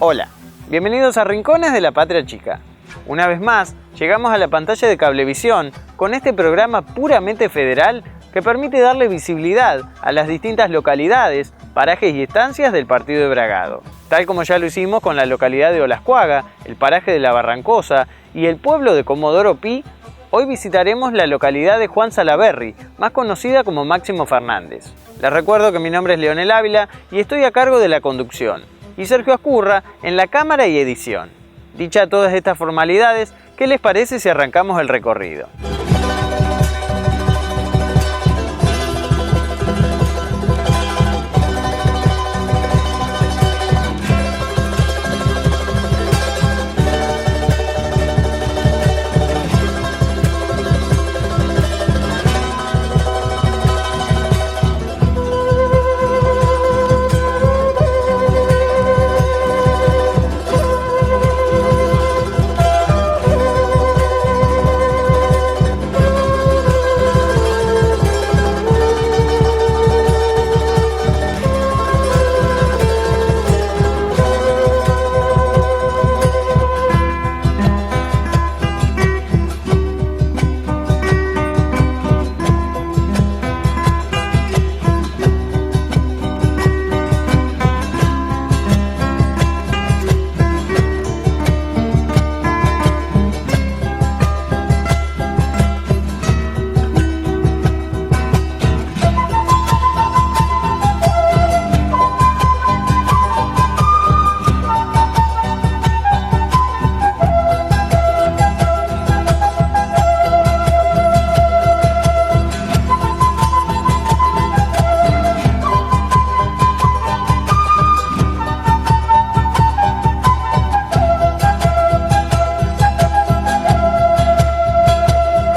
Hola, bienvenidos a Rincones de la Patria Chica. Una vez más, llegamos a la pantalla de Cablevisión con este programa puramente federal que permite darle visibilidad a las distintas localidades, parajes y estancias del partido de Bragado. Tal como ya lo hicimos con la localidad de Olascuaga, el paraje de La Barrancosa y el pueblo de Comodoro Pi, hoy visitaremos la localidad de Juan Salaberry, más conocida como Máximo Fernández. Les recuerdo que mi nombre es Leonel Ávila y estoy a cargo de la conducción, y Sergio Ascurra en la cámara y edición. Dicha todas estas formalidades, ¿qué les parece si arrancamos el recorrido?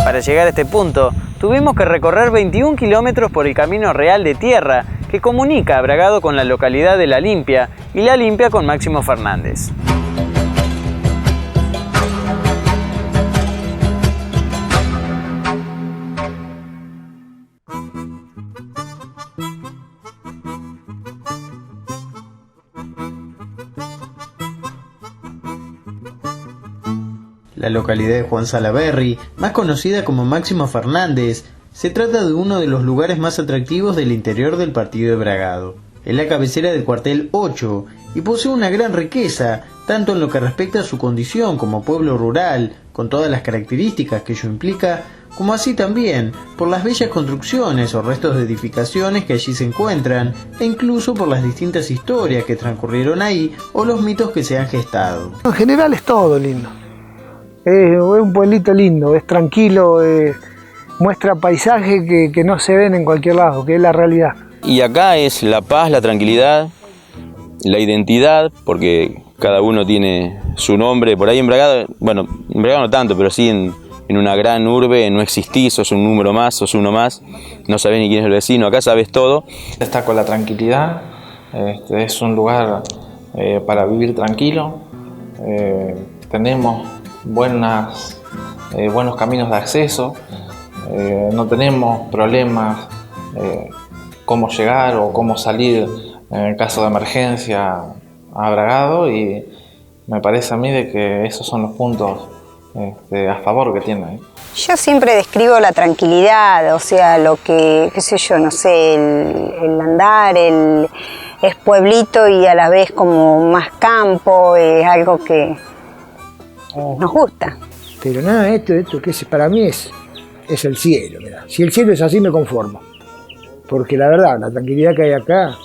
Para llegar a este punto, tuvimos que recorrer 21 kilómetros por el camino real de tierra que comunica a Bragado con la localidad de La Limpia y La Limpia con Máximo Fernández. La localidad de Juan Salaberry, más conocida como Máximo Fernández, se trata de uno de los lugares más atractivos del interior del partido de Bragado. Es la cabecera del cuartel 8 y posee una gran riqueza, tanto en lo que respecta a su condición como pueblo rural, con todas las características que ello implica, como así también por las bellas construcciones o restos de edificaciones que allí se encuentran, e incluso por las distintas historias que transcurrieron ahí o los mitos que se han gestado. En general es todo lindo. Es un pueblito lindo, es tranquilo, muestra paisajes que no se ven en cualquier lado, que es la realidad. Y acá es la paz, la tranquilidad, la identidad, porque cada uno tiene su nombre. Por ahí en Bragado, bueno, en Bragado no tanto, pero sí en una gran urbe no existís, sos un número más, sos uno más, no sabés ni quién es el vecino, acá sabés todo. Destaco la tranquilidad, es un lugar para vivir tranquilo, tenemos buenos caminos de acceso, no tenemos problemas cómo llegar o cómo salir en caso de emergencia a Bragado, y me parece a mí de que esos son los puntos a favor que tiene. Yo siempre describo la tranquilidad, o sea, lo que, qué sé yo, no sé, el andar, es pueblito y a la vez como más campo, es algo que nos gusta. Pero nada, esto que para mí es el cielo, mirá. Si el cielo es así me conformo. Porque la verdad, la tranquilidad que hay acá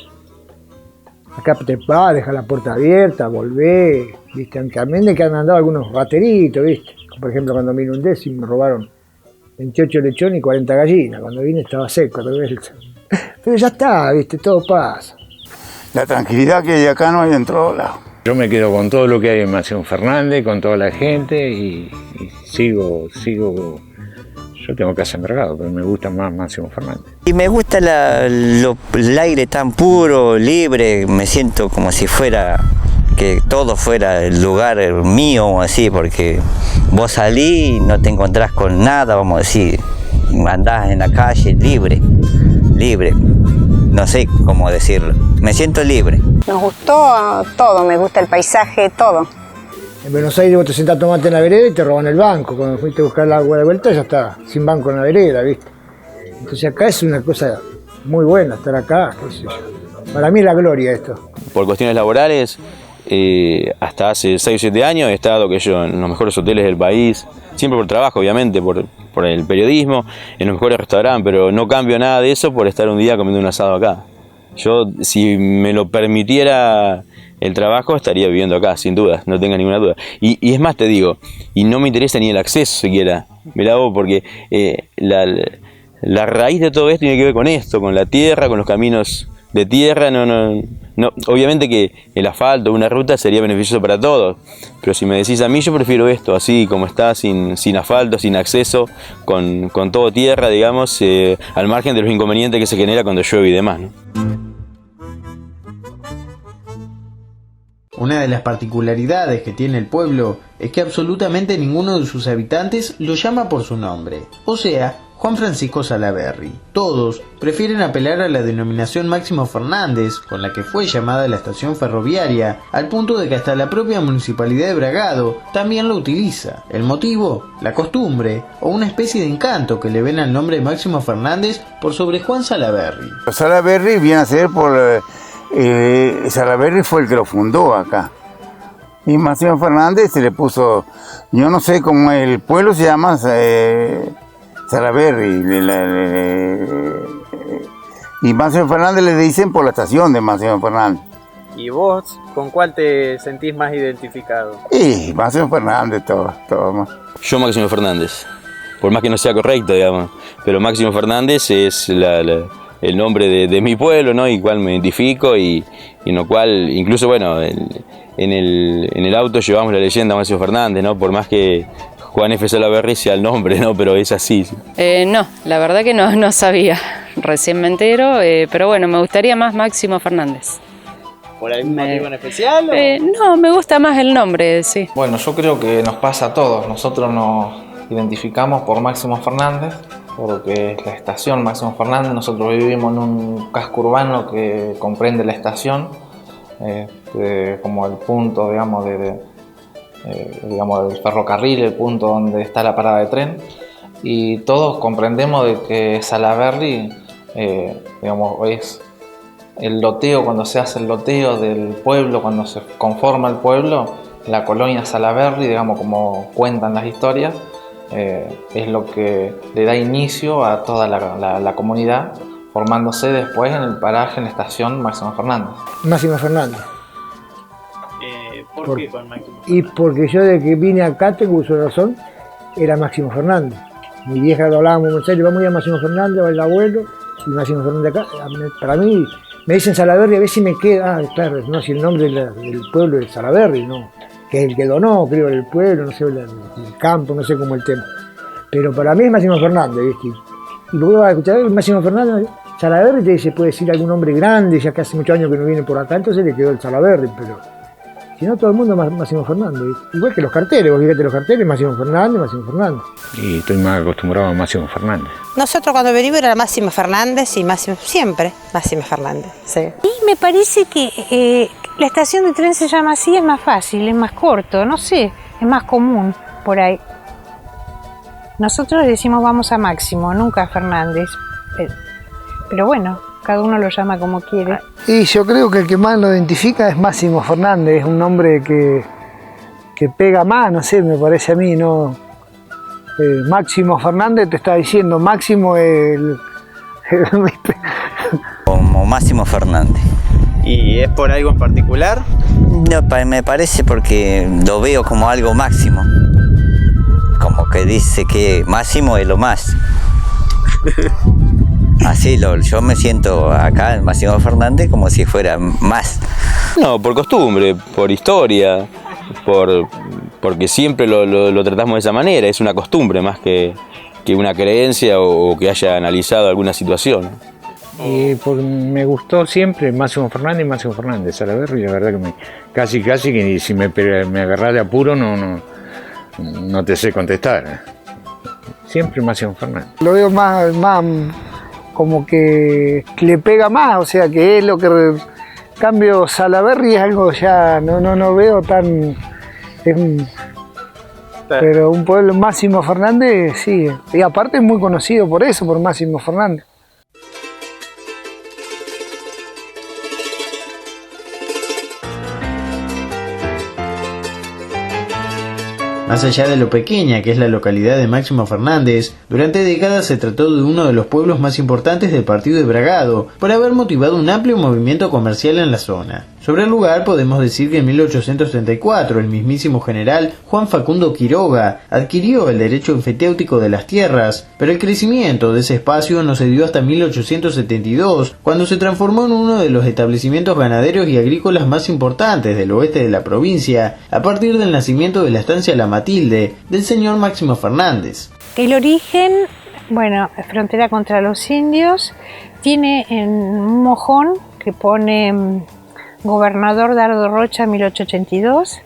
te vas, dejas la puerta abierta, volvés, ¿viste? Aunque a mí me han andado algunos bateritos, ¿viste? Por ejemplo, cuando me inundé, sí me robaron 28 lechones y 40 gallinas. Cuando vine estaba seco, pero ya está, ¿viste? Todo pasa. La tranquilidad que hay acá no hay en todos lados. Yo me quedo con todo lo que hay en Máximo Fernández, con toda la gente y sigo. Yo tengo casa en Bragado, pero me gusta más Máximo Fernández. Y me gusta el aire tan puro, libre, me siento como si fuera, que todo fuera el lugar mío, así, porque vos salís y no te encontrás con nada, vamos a decir, andás en la calle libre, no sé cómo decirlo, me siento libre. Nos gustó todo, me gusta el paisaje, todo. En Buenos Aires vos te sentás a tomarte en la vereda y te roban el banco. Cuando fuiste a buscar el agua de vuelta ya está sin banco en la vereda, ¿viste? Entonces acá es una cosa muy buena estar acá, qué sé yo. Para mí es la gloria esto. Por cuestiones laborales, hasta hace 6 o 7 años he estado en los mejores hoteles del país, siempre por trabajo, obviamente, por el periodismo, en los mejores restaurantes, pero no cambio nada de eso por estar un día comiendo un asado acá. Yo, si me lo permitiera el trabajo, estaría viviendo acá, sin dudas, no tengas ninguna duda. Y es más, te digo, y no me interesa ni el acceso siquiera, mirá vos, porque la raíz de todo esto tiene que ver con esto, con la tierra, con los caminos de tierra. No, obviamente que el asfalto, una ruta sería beneficioso para todos, pero si me decís a mí, yo prefiero esto, así como está, sin asfalto, sin acceso, con todo tierra, digamos, al margen de los inconvenientes que se genera cuando llueve y demás, ¿no? Una de las particularidades que tiene el pueblo es que absolutamente ninguno de sus habitantes lo llama por su nombre, o sea, Juan Francisco Salaberry. Todos prefieren apelar a la denominación Máximo Fernández, con la que fue llamada la estación ferroviaria, al punto de que hasta la propia municipalidad de Bragado también lo utiliza. ¿El motivo? La costumbre, o una especie de encanto que le ven al nombre de Máximo Fernández por sobre Juan Salaberry. Salaberry viene a ser por... Salaberry fue el que lo fundó acá. Y Máximo Fernández se le puso, yo no sé cómo el pueblo se llama Salaberry. Y Máximo Fernández le dicen por la estación de Máximo Fernández. ¿Y vos con cuál te sentís más identificado? Y Máximo Fernández, todo más. Yo Máximo Fernández, por más que no sea correcto, digamos, pero Máximo Fernández es el nombre de mi pueblo, ¿no? Y cual me identifico y en lo cual, incluso, bueno, en el auto llevamos la leyenda Máximo Fernández, ¿no? Por más que Juan F. Salaberry sea el nombre, ¿no? Pero es así. No, la verdad que no sabía. Recién me entero, pero bueno, me gustaría más Máximo Fernández. ¿Por algún motivo en especial? No, me gusta más el nombre, sí. Bueno, yo creo que nos pasa a todos. Nosotros nos identificamos por Máximo Fernández, porque es la estación Máximo Fernández. Nosotros vivimos en un casco urbano que comprende la estación, como el punto, digamos, digamos, del ferrocarril, el punto donde está la parada de tren, y todos comprendemos de que Salaberry, digamos, es el loteo, cuando se hace el loteo del pueblo, cuando se conforma el pueblo, la colonia Salaberry, digamos, como cuentan las historias, es lo que le da inicio a toda la comunidad, formándose después en el paraje, en la estación Máximo Fernández. Máximo Fernández. ¿Por qué con Máximo? Y porque yo de que vine acá, tengo uso de razón, era Máximo Fernández. Mi vieja lo hablábamos en serio, vamos a ir a Máximo Fernández, va el abuelo, y Máximo Fernández acá. Para mí, me dicen Salaberry, a ver si me queda, claro, no, si el nombre del pueblo es Salaberry, no, que es el que donó, creo, el pueblo, no sé, el campo, no sé cómo el tema. Pero para mí es Máximo Fernández, ¿viste? Y luego vas a escuchar, Máximo Fernández, Salaberry te dice, puede decir algún hombre grande, ya que hace muchos años que no viene por acá, entonces le quedó el Salaberry, pero si no todo el mundo Máximo Fernández, ¿viste? Igual que los carteles, vos fíjate los carteles, Máximo Fernández. Y estoy más acostumbrado a Máximo Fernández. Nosotros cuando venimos era Máximo Fernández y siempre Máximo Fernández, sí. Y me parece que la estación de tren se llama así, es más fácil, es más corto, no sé, es más común por ahí. Nosotros decimos vamos a Máximo, nunca a Fernández. Pero bueno, cada uno lo llama como quiere. Y yo creo que el que más lo identifica es Máximo Fernández, es un nombre que pega más, no sé, me parece a mí, ¿no? Máximo Fernández te está diciendo, Máximo Como Máximo Fernández. ¿Y es por algo en particular? No, me parece porque lo veo como algo máximo. Como que dice que máximo es lo más. Así yo me siento acá en Máximo Fernández como si fuera más. No, por costumbre, por historia, porque siempre lo tratamos de esa manera, es una costumbre más que una creencia o que haya analizado alguna situación. Me gustó siempre Máximo Fernández, Salaverry, la verdad que casi que si me agarrás de apuro no te sé contestar. Siempre Máximo Fernández. Lo veo más como que le pega más, o sea que es lo que... Cambio Salaverry es algo ya, no veo tan... Pero un pueblo Máximo Fernández, sí. Y aparte es muy conocido por eso, por Máximo Fernández. Más allá de lo pequeña que es la localidad de Máximo Fernández, durante décadas se trató de uno de los pueblos más importantes del partido de Bragado, por haber motivado un amplio movimiento comercial en la zona. Sobre el lugar podemos decir que en 1834 el mismísimo general Juan Facundo Quiroga adquirió el derecho enfetéutico de las tierras, pero el crecimiento de ese espacio no se dio hasta 1872, cuando se transformó en uno de los establecimientos ganaderos y agrícolas más importantes del oeste de la provincia, a partir del nacimiento de la estancia La Matilde del señor Máximo Fernández. El origen, bueno, frontera contra los indios, tiene en un mojón que pone Gobernador Dardo Rocha 1882.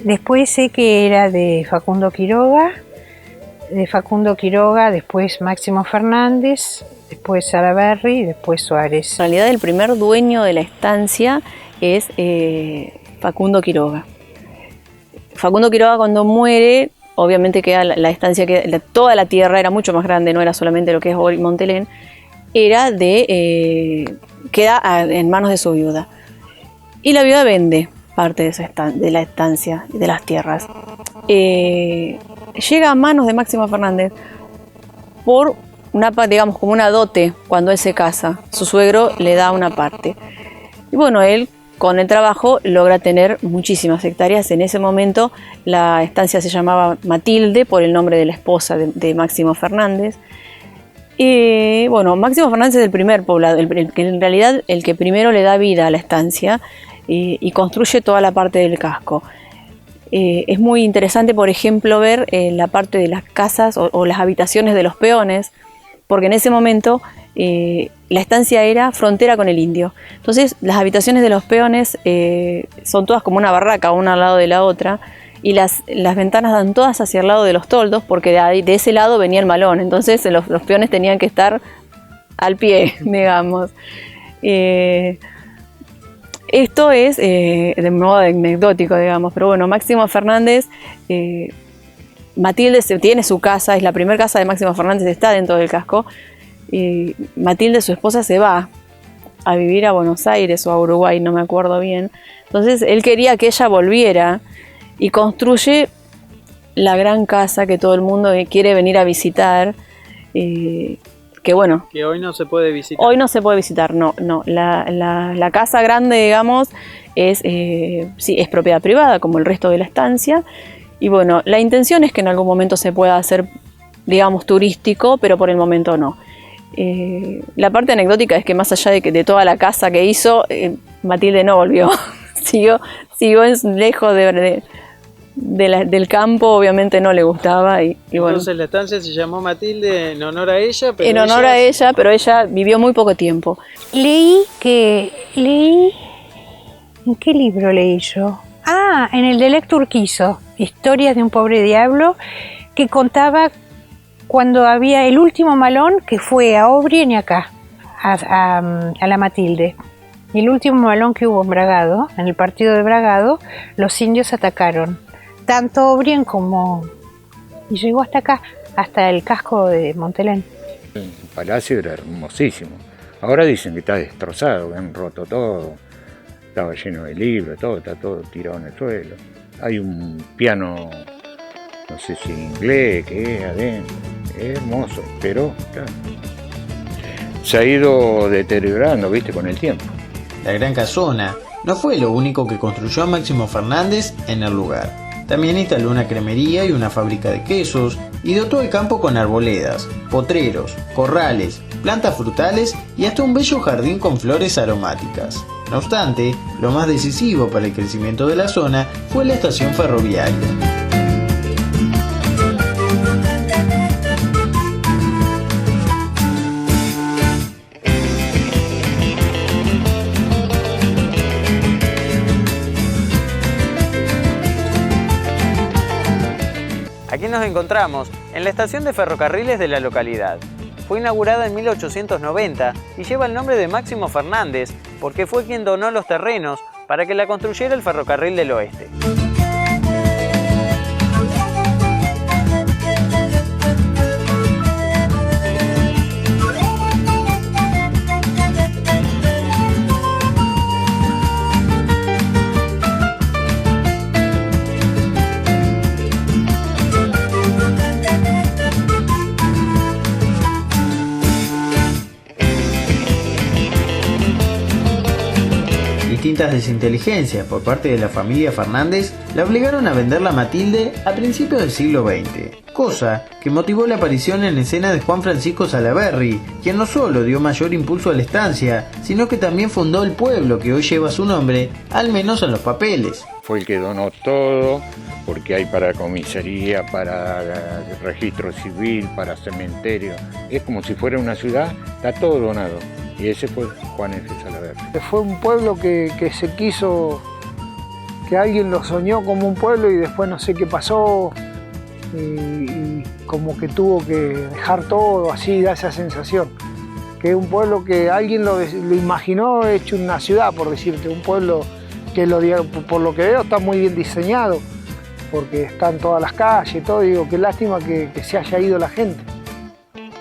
Después sé que era de Facundo Quiroga, después Máximo Fernández, después Salaverry y después Suárez. En realidad el primer dueño de la estancia es Facundo Quiroga. Facundo Quiroga cuando muere, obviamente queda la estancia, toda la tierra era mucho más grande, no era solamente lo que es hoy Montelén, queda en manos de su viuda. Y la viuda vende parte de la estancia, de las tierras. Llega a manos de Máximo Fernández por digamos como una dote cuando él se casa. Su suegro le da una parte. Y bueno, él con el trabajo logra tener muchísimas hectáreas. En ese momento la estancia se llamaba Matilde por el nombre de la esposa de Máximo Fernández. Y bueno, Máximo Fernández es el primer poblado, en realidad el que primero le da vida a la estancia y construye toda la parte del casco. Es muy interesante, por ejemplo, ver la parte de las casas o las habitaciones de los peones, porque en ese momento la estancia era frontera con el indio. Entonces las habitaciones de los peones son todas como una barraca, una al lado de la otra, y las ventanas dan todas hacia el lado de los toldos, porque de ese lado venía el malón. Entonces los peones tenían que estar al pie, digamos. Esto es de modo anecdótico, digamos, pero bueno, Máximo Fernández, Matilde tiene su casa, es la primera casa de Máximo Fernández, está dentro del casco. Matilde, su esposa, se va a vivir a Buenos Aires o a Uruguay, no me acuerdo bien. Entonces él quería que ella volviera y construye la gran casa que todo el mundo quiere venir a visitar. Que bueno, que hoy no se puede visitar. Hoy no se puede visitar, no. La casa grande, digamos, sí, es propiedad privada, como el resto de la estancia. Y bueno, la intención es que en algún momento se pueda hacer, digamos, turístico, pero por el momento no. La parte anecdótica es que más allá de toda la casa que hizo, Matilde no volvió. siguió lejos del campo, obviamente no le gustaba. Entonces bueno, la estancia se llamó Matilde en honor a ella, pero ella vivió muy poco tiempo. Leí, ¿en qué libro leí yo? En el de Lector Urquizo, Historias de un pobre diablo, que contaba cuando había el último malón que fue a Obrien y acá, a la Matilde. Y el último malón que hubo en Bragado, en el partido de Bragado, los indios atacaron tanto Obrien como y llegó hasta acá, hasta el casco de Montelén. El palacio era hermosísimo. Ahora dicen que está destrozado, que han roto todo, estaba lleno de libros, todo, está todo tirado en el suelo. Hay un piano, no sé si inglés, que es adentro, es hermoso, pero claro, se ha ido deteriorando, viste, con el tiempo. La Gran Casona no fue lo único que construyó Máximo Fernández en el lugar. También instaló una cremería y una fábrica de quesos y dotó el campo con arboledas, potreros, corrales, plantas frutales y hasta un bello jardín con flores aromáticas. No obstante, lo más decisivo para el crecimiento de la zona fue la estación ferroviaria. Aquí nos encontramos en la estación de ferrocarriles de la localidad. Fue inaugurada en 1890 y lleva el nombre de Máximo Fernández porque fue quien donó los terrenos para que la construyera el Ferrocarril del Oeste. Distintas desinteligencias por parte de la familia Fernández la obligaron a venderla a Matilde a principios del siglo XX, cosa que motivó la aparición en escena de Juan Francisco Salaberry, quien no solo dio mayor impulso a la estancia, sino que también fundó el pueblo que hoy lleva su nombre, al menos en los papeles. Fue el que donó todo, porque hay para comisaría, para registro civil, para cementerio. Es como si fuera una ciudad, está todo donado. Y ese fue Juan F. Salaberry. Fue un pueblo que se quiso, que alguien lo soñó como un pueblo y después no sé qué pasó y como que tuvo que dejar todo, así da esa sensación. Que es un pueblo que alguien lo imaginó hecho una ciudad, por decirte, un pueblo que por lo que veo está muy bien diseñado, porque están todas las calles, todo, digo, qué lástima que se haya ido la gente.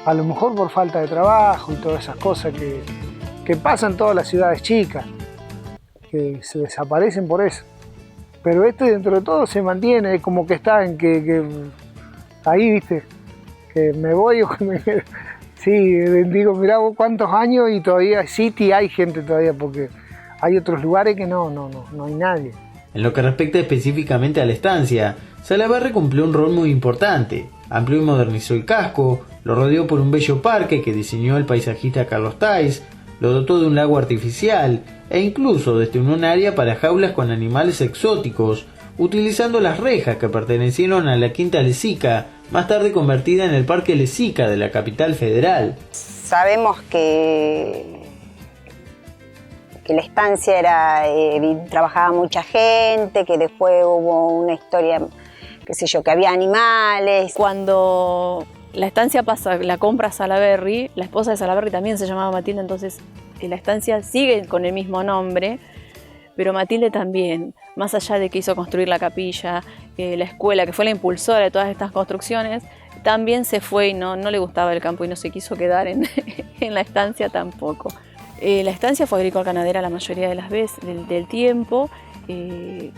A lo mejor por falta de trabajo y todas esas cosas que pasan en todas las ciudades chicas, que se desaparecen por eso. Pero dentro de todo se mantiene, es como que está en que ahí, viste, que me voy o que me quedo. Sí, digo, mirá vos cuántos años y todavía City hay gente todavía, porque hay otros lugares que no hay nadie. En lo que respecta específicamente a la estancia, Salaberry cumplió un rol muy importante. Amplió y modernizó el casco, lo rodeó por un bello parque que diseñó el paisajista Carlos Tais, lo dotó de un lago artificial e incluso destinó un área para jaulas con animales exóticos, utilizando las rejas que pertenecieron a la Quinta Lezica, más tarde convertida en el Parque Lezica de la capital federal. Sabemos que la estancia trabajaba mucha gente, que después hubo una historia, qué sé yo, que había animales. Cuando la estancia pasa, la compra Salaberry, la esposa de Salaberry también se llamaba Matilde, entonces la estancia sigue con el mismo nombre, pero Matilde también, más allá de que hizo construir la capilla, la escuela, que fue la impulsora de todas estas construcciones, también se fue y no le gustaba el campo y no se quiso quedar en la estancia tampoco. La estancia fue agrícola-ganadera la mayoría de las veces del tiempo,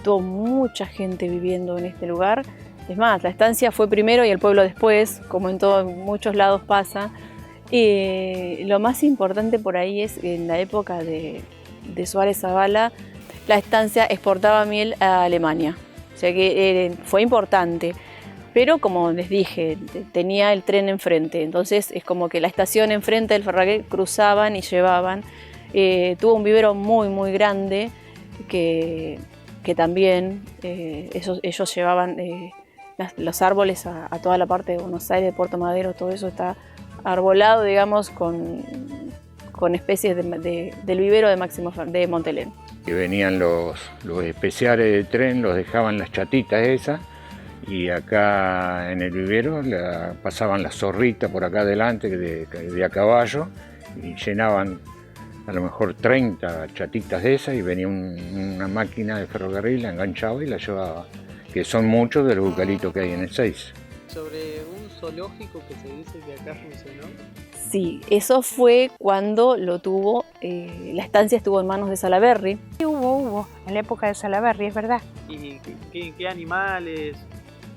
tuvo mucha gente viviendo en este lugar. Es más, la estancia fue primero y el pueblo después, como en muchos lados pasa. Lo más importante por ahí es en la época de Suárez Zavala, la estancia exportaba miel a Alemania, o sea que fue importante. Pero como les dije, tenía el tren enfrente, entonces es como que la estación enfrente del ferrocarril cruzaban y llevaban. Tuvo un vivero muy muy grande que también ellos llevaban los árboles a toda la parte de Buenos Aires, de Puerto Madero, todo eso está arbolado, digamos, con especies del vivero de Montelén. Que venían los especiales del tren, los dejaban las chatitas esas, y acá en el vivero pasaban las zorritas por acá adelante de a caballo y llenaban a lo mejor 30 chatitas de esas y venía una máquina de ferrocarril, la enganchaba y la llevaba, que son muchos de los eucaliptos que hay en el 6. sobre un zoológico que se dice que acá funcionó. Sí, eso fue cuando lo tuvo, la estancia estuvo en manos de Salaberry. Sí, hubo, en la época de Salaberry, es verdad. ¿Y qué animales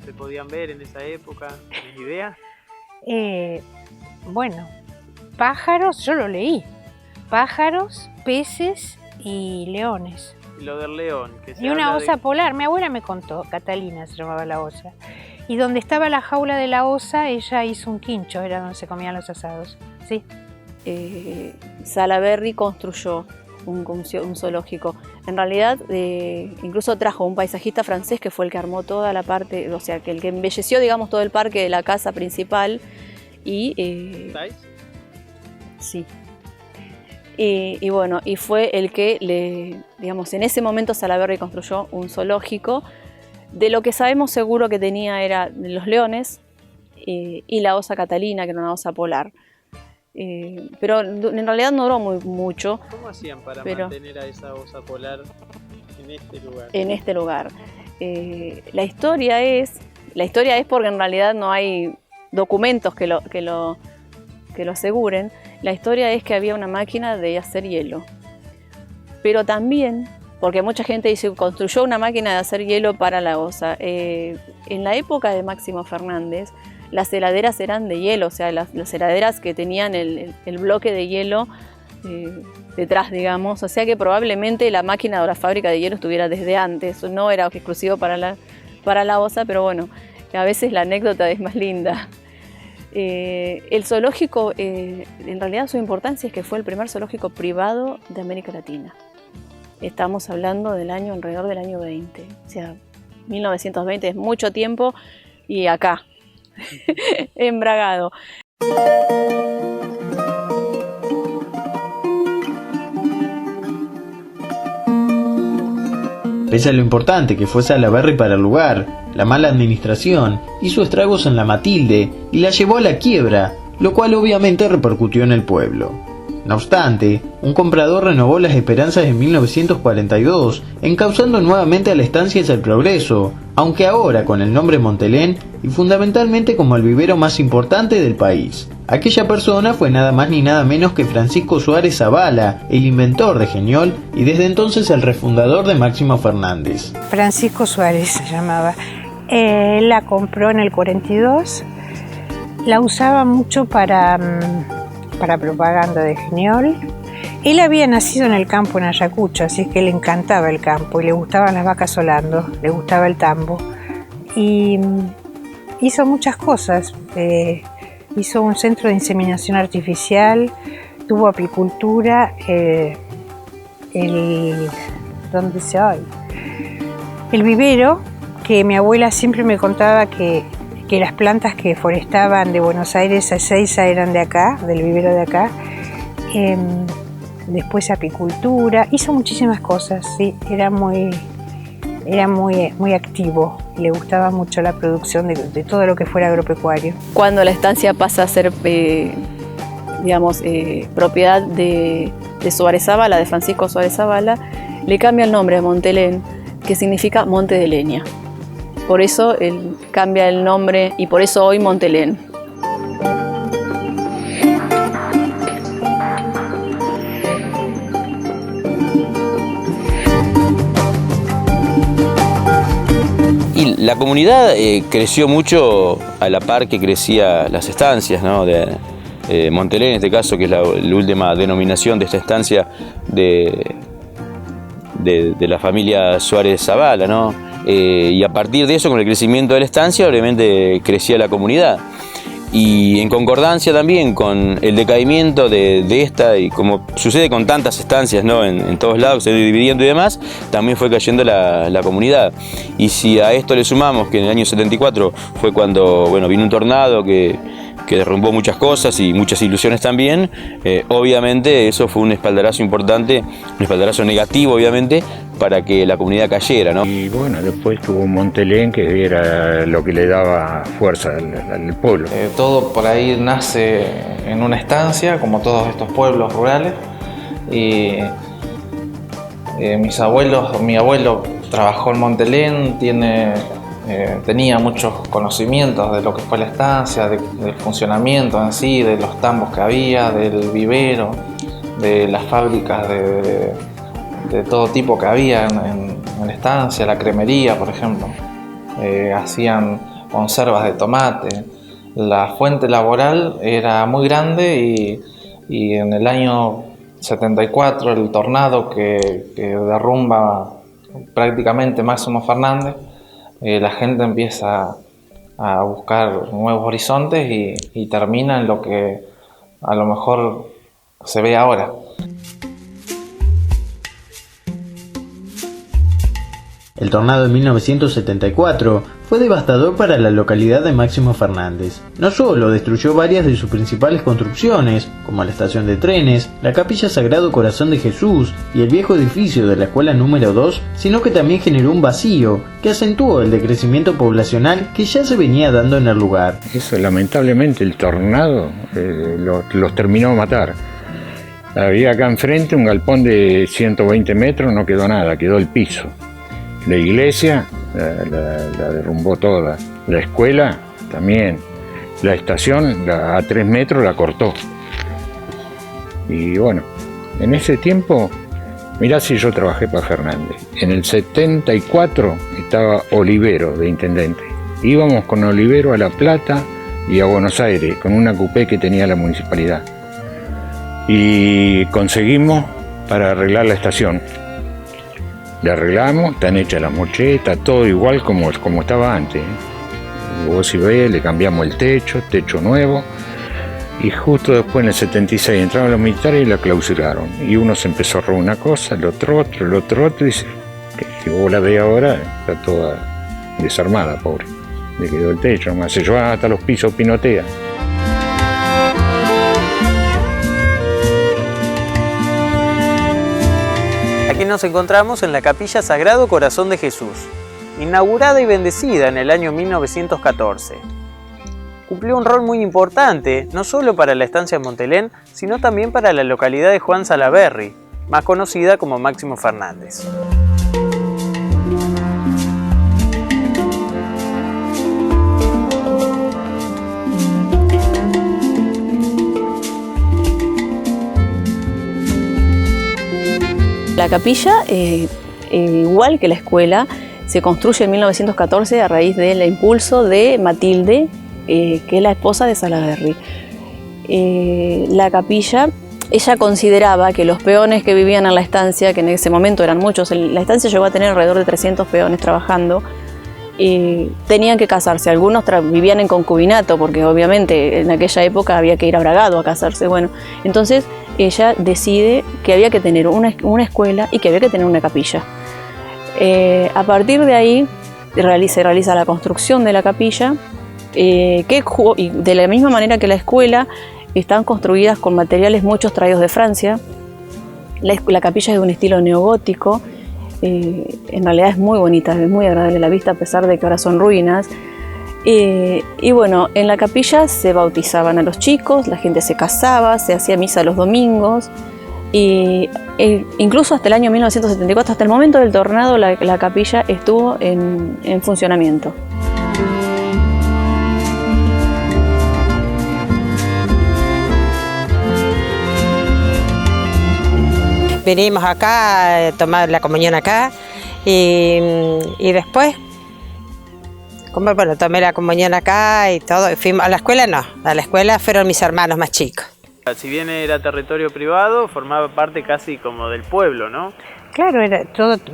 se podían ver en esa época? ¿Tienes idea? Bueno, pájaros, yo lo leí. Pájaros, peces y leones. Y lo del león. Que se Y una habla osa polar, mi abuela me contó, Catalina se llamaba la osa. Y donde estaba la jaula de la osa, ella hizo un quincho, era donde se comían los asados. Sí. Salaberry construyó un zoológico. En realidad, incluso trajo un paisajista francés que fue el que armó toda la parte, o sea, que el que embelleció, digamos, todo el parque de la casa principal. Y sí. Y bueno, y fue el que digamos, en ese momento Salaberry construyó un zoológico. De lo que sabemos seguro que tenía era los leones y la osa Catalina, que era una osa polar. Pero en realidad no duró mucho. ¿Cómo hacían para mantener a esa osa polar en este lugar? En este lugar. La historia es porque en realidad no hay documentos que lo aseguren. La historia es que había una máquina de hacer hielo. Pero también, porque mucha gente dice, construyó una máquina de hacer hielo para la osa. En la época de Máximo Fernández, las heladeras eran de hielo, o sea, las heladeras que tenían el bloque de hielo detrás, digamos. O sea que probablemente la máquina o la fábrica de hielo estuviera desde antes, no era exclusivo para la osa, pero bueno, a veces la anécdota es más linda. El zoológico, en realidad su importancia es que fue el primer zoológico privado de América Latina. Estamos hablando alrededor del año 20, o sea, 1920 es mucho tiempo y acá, en Bragado. Pese a lo importante que fue Salaberry para el lugar, la mala administración hizo estragos en la Matilde y la llevó a la quiebra, lo cual obviamente repercutió en el pueblo. No obstante, un comprador renovó las esperanzas en 1942, encauzando nuevamente a la estancia hacia el progreso, aunque ahora con el nombre Montelén y fundamentalmente como el vivero más importante del país. Aquella persona fue nada más ni nada menos que Francisco Suárez Zavala, el inventor de Geniol y desde entonces el refundador de Máximo Fernández. Francisco Suárez se llamaba. Él la compró en el 42, la usaba mucho para propaganda de Geniol. Él había nacido en el campo en Ayacucho, así es que le encantaba el campo y le gustaban las vacas solando, le gustaba el tambo. Y hizo muchas cosas. Hizo un centro de inseminación artificial, tuvo apicultura, ¿dónde se oye? El vivero, que mi abuela siempre me contaba que las plantas que forestaban de Buenos Aires a Ezeiza eran de acá, del vivero de acá. Después apicultura, hizo muchísimas cosas, sí, era muy activo, le gustaba mucho la producción de todo lo que fuera agropecuario. Cuando la estancia pasa a ser, propiedad de Suárez Zavala, de Francisco Suárez Zavala, le cambia el nombre a Montelén, que significa monte de leña. Por eso él cambia el nombre y por eso hoy Montelén. Y la comunidad creció mucho a la par que crecía las estancias, ¿no? De Montelén, en este caso, que es la última denominación de esta estancia de la familia Suárez Zavala, ¿no? Y a partir de eso, con el crecimiento de la estancia, obviamente crecía la comunidad. Y en concordancia también con el decaimiento de esta, y como sucede con tantas estancias, ¿no? en todos lados, se dividiendo y demás, también fue cayendo la comunidad. Y si a esto le sumamos que en el año 74 fue cuando vino un tornado que derrumbó muchas cosas y muchas ilusiones también, obviamente eso fue un espaldarazo importante, un espaldarazo negativo obviamente, para que la comunidad cayera, ¿no? Y bueno, después tuvo Montelén, que era lo que le daba fuerza al pueblo. Todo por ahí nace en una estancia, como todos estos pueblos rurales. Y mi abuelo trabajó en Montelén, tiene tenía muchos conocimientos de lo que fue la estancia, del funcionamiento en sí, de los tambos que había, del vivero, de las fábricas de todo tipo que había en la estancia, la cremería, por ejemplo. Hacían conservas de tomate. La fuente laboral era muy grande y en el año 74, el tornado que derrumba prácticamente Máximo Fernández, la gente empieza a buscar nuevos horizontes y termina en lo que a lo mejor se ve ahora. El tornado de 1974 fue devastador para la localidad de Máximo Fernández. No solo destruyó varias de sus principales construcciones, como la estación de trenes, la capilla Sagrado Corazón de Jesús y el viejo edificio de la escuela número 2, sino que también generó un vacío que acentuó el decrecimiento poblacional que ya se venía dando en el lugar. Eso, lamentablemente, el tornado los terminó de matar. Había acá enfrente un galpón de 120 metros, no quedó nada, quedó el piso. La iglesia la derrumbó toda, la escuela también, la estación a 3 metros la cortó. Y bueno, en ese tiempo, mirá si yo trabajé para Fernández. En el 74 estaba Olivero de intendente. Íbamos con Olivero a La Plata y a Buenos Aires con una coupé que tenía la municipalidad. Y conseguimos para arreglar la estación. Le arreglamos, están hechas las mochetas, todo igual como estaba antes. Vos si ves, le cambiamos el techo nuevo. Y justo después en el 76 entraron los militares y la clausuraron. Y uno se empezó a robar una cosa, el otro, y dice, que vos la ves ahora, está toda desarmada, pobre. Le quedó el techo, nomás se llevan hasta los pisos, pinotea. Aquí nos encontramos en la capilla Sagrado Corazón de Jesús, inaugurada y bendecida en el año 1914. Cumplió un rol muy importante, no solo para la estancia Montelén, sino también para la localidad de Juan Salaberry, más conocida como Máximo Fernández. La capilla, igual que la escuela, se construye en 1914 a raíz del impulso de Matilde, que es la esposa de Salaberry. La capilla, ella consideraba que los peones que vivían en la estancia, que en ese momento eran muchos, la estancia llegó a tener alrededor de 300 peones trabajando, tenían que casarse. Algunos vivían en concubinato, porque obviamente en aquella época había que ir a Bragado a casarse. Bueno, entonces ella decide que había que tener una escuela y que había que tener una capilla. A partir de ahí se realiza la construcción de la capilla, y de la misma manera que la escuela, están construidas con materiales muchos traídos de Francia. La capilla es de un estilo neogótico, en realidad es muy bonita, es muy agradable a la vista a pesar de que ahora son ruinas. Y bueno, en la capilla se bautizaban a los chicos, la gente se casaba, se hacía misa los domingos y incluso hasta el año 1974, hasta el momento del tornado, la capilla estuvo en funcionamiento. Venimos acá a tomar la comunión acá y después, bueno, tomé la comunión acá y todo. Fuimos a la escuela, no, a la escuela fueron mis hermanos más chicos. Si bien era territorio privado, formaba parte casi como del pueblo, ¿no? Claro,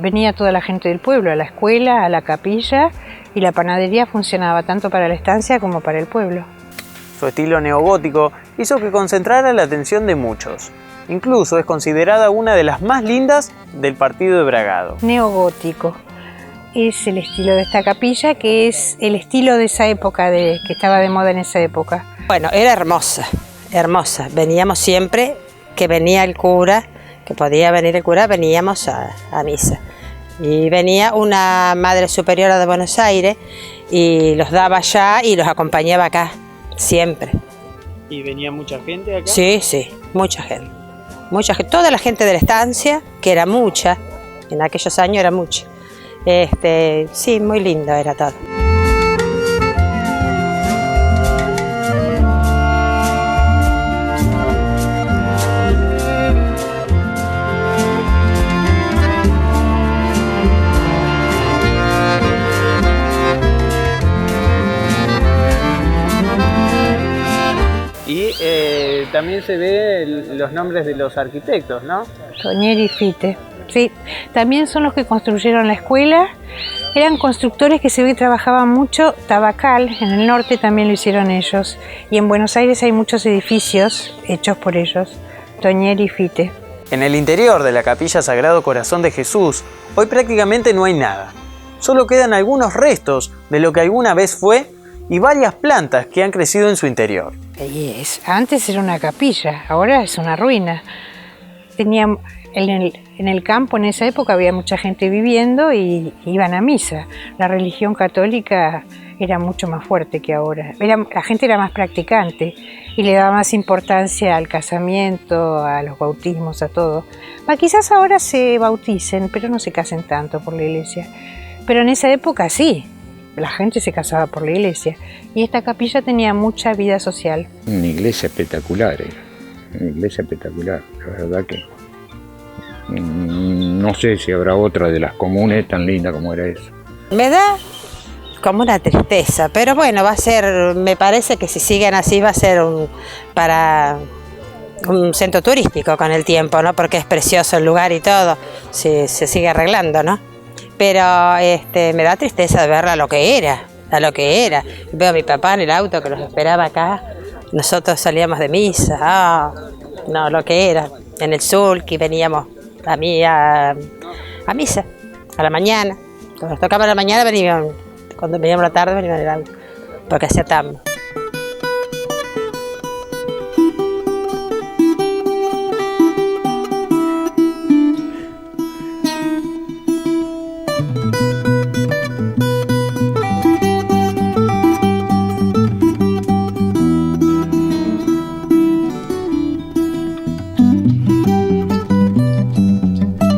venía toda la gente del pueblo, a la escuela, a la capilla, y la panadería funcionaba tanto para la estancia como para el pueblo. Su estilo neogótico hizo que concentrara la atención de muchos. Incluso es considerada una de las más lindas del partido de Bragado. Neogótico es el estilo de esta capilla, que es el estilo de esa época, que estaba de moda en esa época. Bueno, era hermosa, hermosa. Veníamos siempre que venía el cura, que podía venir el cura, veníamos a misa. Y venía una madre superiora de Buenos Aires y los daba allá y los acompañaba acá, siempre. ¿Y venía mucha gente acá? Sí, mucha gente. Toda la gente de la estancia, que era mucha, en aquellos años era mucha. Sí, muy lindo era todo. Y también se ve los nombres de los arquitectos, ¿no? Toñeri y Fite, sí. También son los que construyeron la escuela. Eran constructores que se ve que trabajaban mucho. Tabacal, en el norte, también lo hicieron ellos. Y en Buenos Aires hay muchos edificios hechos por ellos. Toñeri y Fite. En el interior de la Capilla Sagrado Corazón de Jesús, hoy prácticamente no hay nada. Solo quedan algunos restos de lo que alguna vez fue y varias plantas que han crecido en su interior. Antes era una capilla, ahora es una ruina. En el campo en esa época había mucha gente viviendo y iban a misa. La religión católica era mucho más fuerte que ahora. La gente era más practicante y le daba más importancia al casamiento, a los bautismos, a todo. Quizás ahora se bauticen, pero no se casen tanto por la iglesia. Pero en esa época sí, la gente se casaba por la iglesia. Y esta capilla tenía mucha vida social. Una iglesia espectacular, una iglesia espectacular. La verdad que no sé si habrá otra de las comunes tan linda como era eso. Me da como una tristeza, pero bueno, va a ser, me parece que si siguen así va a ser para un centro turístico con el tiempo, ¿no? Porque es precioso el lugar y todo, se sigue arreglando, ¿no? Pero me da tristeza de verla a lo que era. Veo a mi papá en el auto que nos esperaba acá, nosotros salíamos de misa, no, lo que era, en el sur, que veníamos a misa, a la mañana, cuando nos tocaba a la mañana veníamos. Cuando veníamos la tarde veníamos en el auto, porque hacía tan.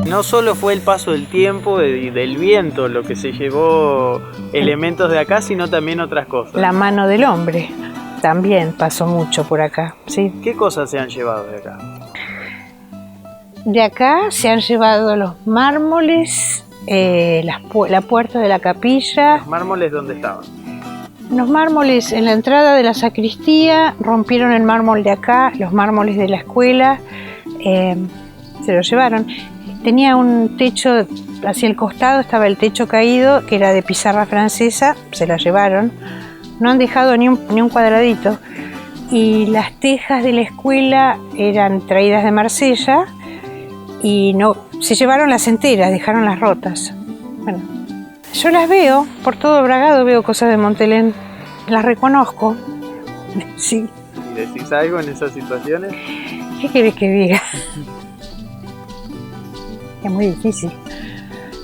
No solo fue el paso del tiempo y del viento lo que se llevó elementos de acá, sino también otras cosas. La mano del hombre también pasó mucho por acá, ¿sí? ¿Qué cosas se han llevado de acá? De acá se han llevado los mármoles, la puerta de la capilla. ¿Los mármoles dónde estaban? Los mármoles en la entrada de la sacristía, rompieron el mármol de acá, los mármoles de la escuela, se los llevaron. Tenía un techo hacia el costado, estaba el techo caído, que era de pizarra francesa, se la llevaron. No han dejado ni un cuadradito. Y las tejas de la escuela eran traídas de Marsella y no se llevaron las enteras, dejaron las rotas. Bueno, yo las veo, por todo Bragado veo cosas de Montelén, las reconozco, sí. ¿Y decís algo en esas situaciones? ¿Qué querés que diga? Es muy difícil,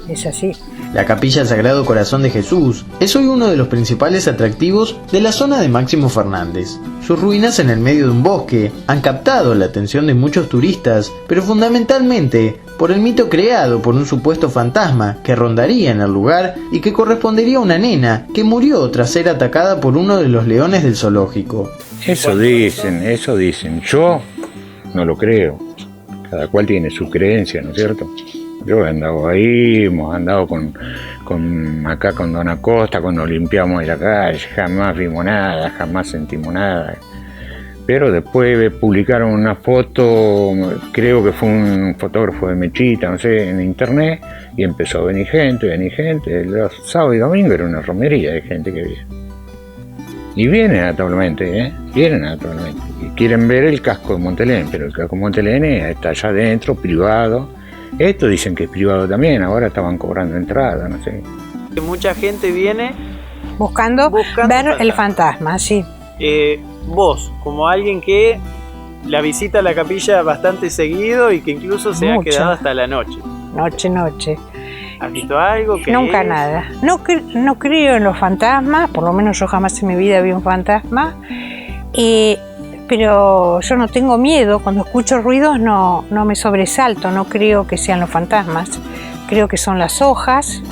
es así. La Capilla Sagrado Corazón de Jesús es hoy uno de los principales atractivos de la zona de Máximo Fernández. Sus ruinas en el medio de un bosque han captado la atención de muchos turistas, pero fundamentalmente por el mito creado por un supuesto fantasma que rondaría en el lugar y que correspondería a una nena que murió tras ser atacada por uno de los leones del zoológico. Eso dicen. Yo no lo creo. Cada cual tiene su creencia, ¿no es cierto? Yo he andado ahí, hemos andado acá con Don Acosta, cuando limpiamos la calle, jamás vimos nada, jamás sentimos nada. Pero después publicaron una foto, creo que fue un fotógrafo de Mechita, no sé, en internet, y empezó a venir gente. Los sábados y domingos era una romería de gente que viene. Y vienen actualmente, y quieren ver el casco de Montelén, pero el casco de Montelén está allá adentro, privado. Esto dicen que es privado también, ahora estaban cobrando entrada, no sé. Mucha gente viene buscando ver el fantasma, sí. Vos, como alguien que la visita a la capilla bastante seguido y que incluso se ha quedado hasta la noche. Noche. ¿Has visto algo? Nunca nada. No creo en los fantasmas, por lo menos yo jamás en mi vida vi un fantasma. Pero yo no tengo miedo, cuando escucho ruidos no me sobresalto, no creo que sean los fantasmas. Creo que son las hojas,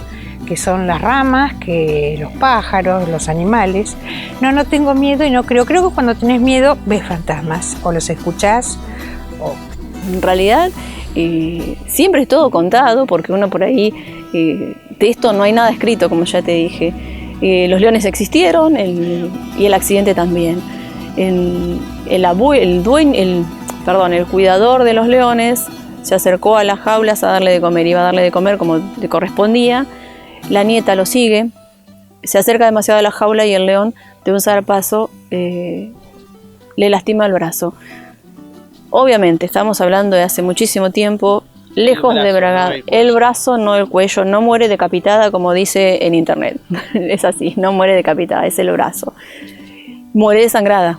que son las ramas, que los pájaros, los animales. No tengo miedo y no creo. Creo que cuando tenés miedo ves fantasmas, o los escuchás. En realidad siempre es todo contado, porque uno por ahí, de esto no hay nada escrito, como ya te dije. Los leones existieron y el accidente también. el cuidador de los leones se acercó a las jaulas a darle de comer, iba a darle de comer como le correspondía. La nieta lo sigue, se acerca demasiado a la jaula y el león de un zarpazo le lastima el brazo. Obviamente estamos hablando de hace muchísimo tiempo, lejos de Bragado. El brazo, no el cuello, no muere decapitada como dice en internet. Es así, no muere decapitada, es el brazo. Muere desangrada.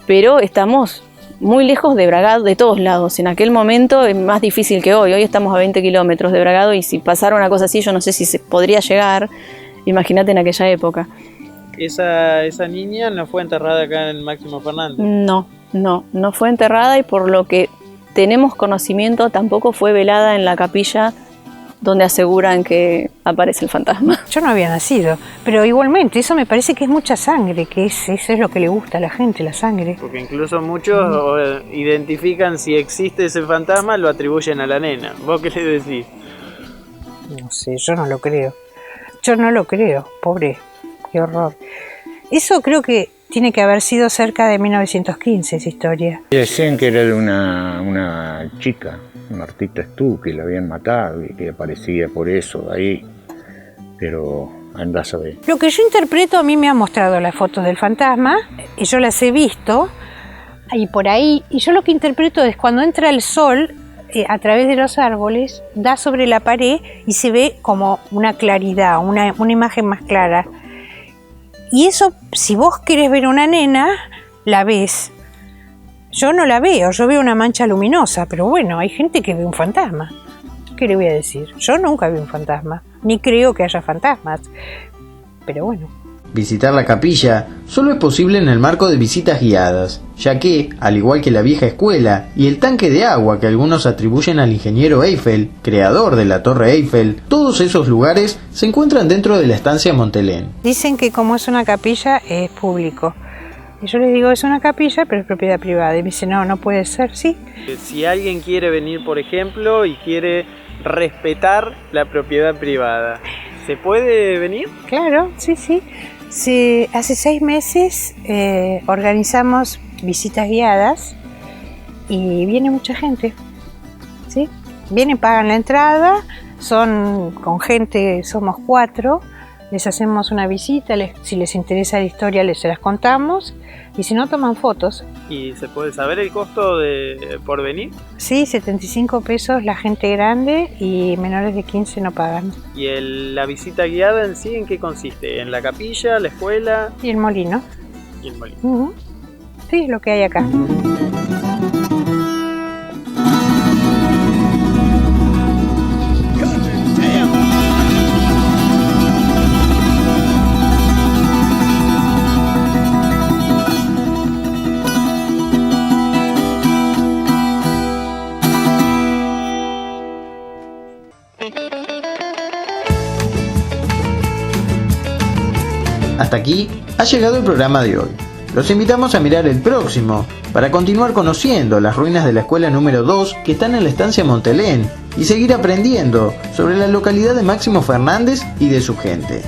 Pero estamos muy lejos de Bragado de todos lados. En aquel momento es más difícil que hoy. Hoy estamos a 20 kilómetros de Bragado y si pasara una cosa así yo no sé si se podría llegar. Imagínate en aquella época. ¿Esa niña no fue enterrada acá en Máximo Fernández? No fue enterrada y por lo que tenemos conocimiento tampoco fue velada en la capilla donde aseguran que aparece el fantasma. Yo no había nacido, pero igualmente eso me parece que es mucha sangre, que eso es lo que le gusta a la gente, la sangre. Porque incluso muchos identifican si existe ese fantasma, lo atribuyen a la nena. ¿Vos qué le decís? No sé, yo no lo creo. Yo no lo creo, pobre, qué horror. Eso creo que tiene que haber sido cerca de 1915, esa historia. Decían que era de una chica, Martita Stu, que la habían matado y que aparecía por eso ahí, pero andás a ver. Lo que yo interpreto, a mí me han mostrado las fotos del fantasma, y yo las he visto, y por ahí, y yo lo que interpreto es cuando entra el sol, a través de los árboles, da sobre la pared y se ve como una claridad, una imagen más clara. Y eso, si vos querés ver una nena, la ves. Yo no la veo, yo veo una mancha luminosa, pero bueno, hay gente que ve un fantasma. ¿Qué le voy a decir? Yo nunca vi un fantasma, ni creo que haya fantasmas, pero bueno. Visitar la capilla solo es posible en el marco de visitas guiadas, ya que, al igual que la vieja escuela y el tanque de agua que algunos atribuyen al ingeniero Eiffel, creador de la Torre Eiffel, todos esos lugares se encuentran dentro de la estancia Montelén. Dicen que como es una capilla, es público. Y yo les digo, es una capilla, pero es propiedad privada. Y me dicen, no puede ser, sí. Si alguien quiere venir, por ejemplo, y quiere respetar la propiedad privada, ¿se puede venir? Claro, sí. Hace 6 meses organizamos visitas guiadas y viene mucha gente, ¿sí? Vienen, pagan la entrada, con gente, somos 4, les hacemos una visita, si les interesa la historia se las contamos y si no toman fotos. ¿Y se puede saber el costo por venir? Sí, 75 pesos la gente grande y menores de 15 no pagan. ¿Y la visita guiada en sí en qué consiste? ¿En la capilla, la escuela? Y el molino. Y el molino. Uh-huh. Sí, lo que hay acá. Hasta aquí ha llegado el programa de hoy. Los invitamos a mirar el próximo para continuar conociendo las ruinas de la escuela número 2 que están en la estancia Montelén y seguir aprendiendo sobre la localidad de Máximo Fernández y de su gente.